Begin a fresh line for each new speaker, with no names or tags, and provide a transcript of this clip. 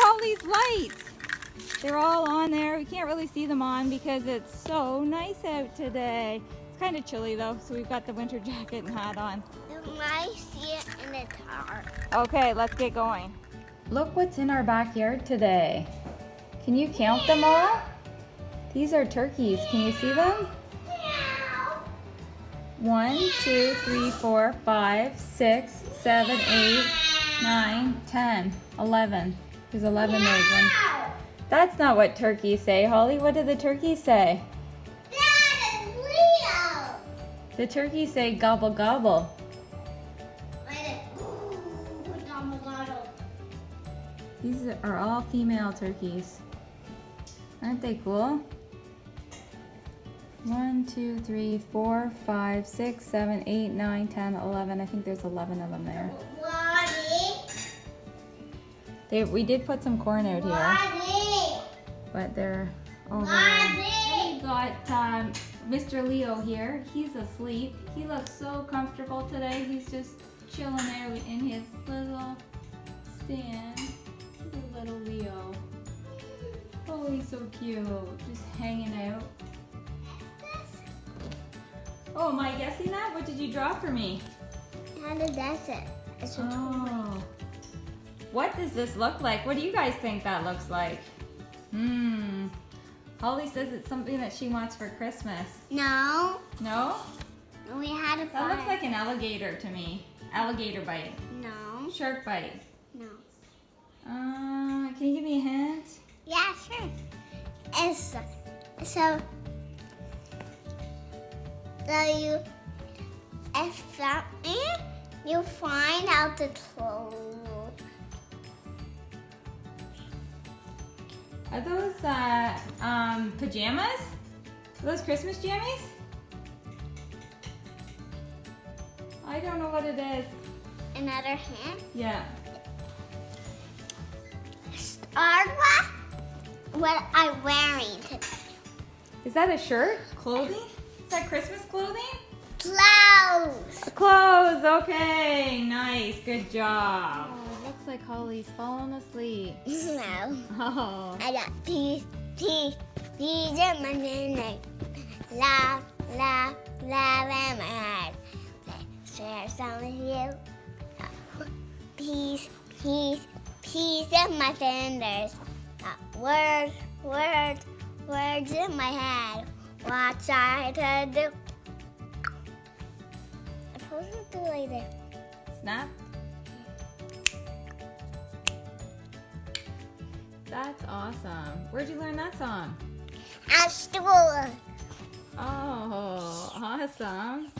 Holly's lights. They're all on there. We can't really see them on because it's so nice out today. It's kind of chilly though, so we've got the winter jacket and hat on.
You might see it in the dark.
Okay, let's get going. Look what's in our backyard today. Can you count them all? These are turkeys. Can you see them? 1, 2, 3, 4, 5, 6, 7, 8, 9, 10, 11. There's 11 there. One. That's not what turkeys say, Holly. What did the turkeys say?
That is Leo.
The turkeys say gobble gobble.
Gobble, gobble.
These are all female turkeys. Aren't they cool? 1, 2, 3, 4, 5, 6, 7, 8, 9, 10, 11. I think there's 11 of them there. We did put some corn out here, but they're over there. We got Mr. Leo here. He's asleep. He looks so comfortable today. He's just chilling out in his little stand. Look at little Leo. Oh, he's so cute. Just hanging out. Oh, am I guessing that? What did you draw for me?
How did that sit?
Oh. What does this look like? What do you guys think that looks like? Holly says it's something that she wants for Christmas.
No.
No?
We had a
That looks like an alligator to me. Alligator bite.
No.
Shark bite.
No.
Can you give me a hint?
Yeah, sure. It's so you if something you find out the clothes.
Are those pajamas? Are those Christmas jammies? I don't know what it is.
Another hand.
Yeah.
Start with what I'm wearing today.
Is that a shirt? Clothing? Is that Christmas clothing?
Clothes.
Clothes, okay. Nice, good job. Oh, it looks like Holly's falling asleep.
No.
Oh.
I got peas in my name. Love in my heart. Share some with you. Peas in my fingers. Words in my head. What I to do? I'm supposed to do like this.
Snap. That's awesome. Where'd you learn that song?
At school.
Oh, awesome.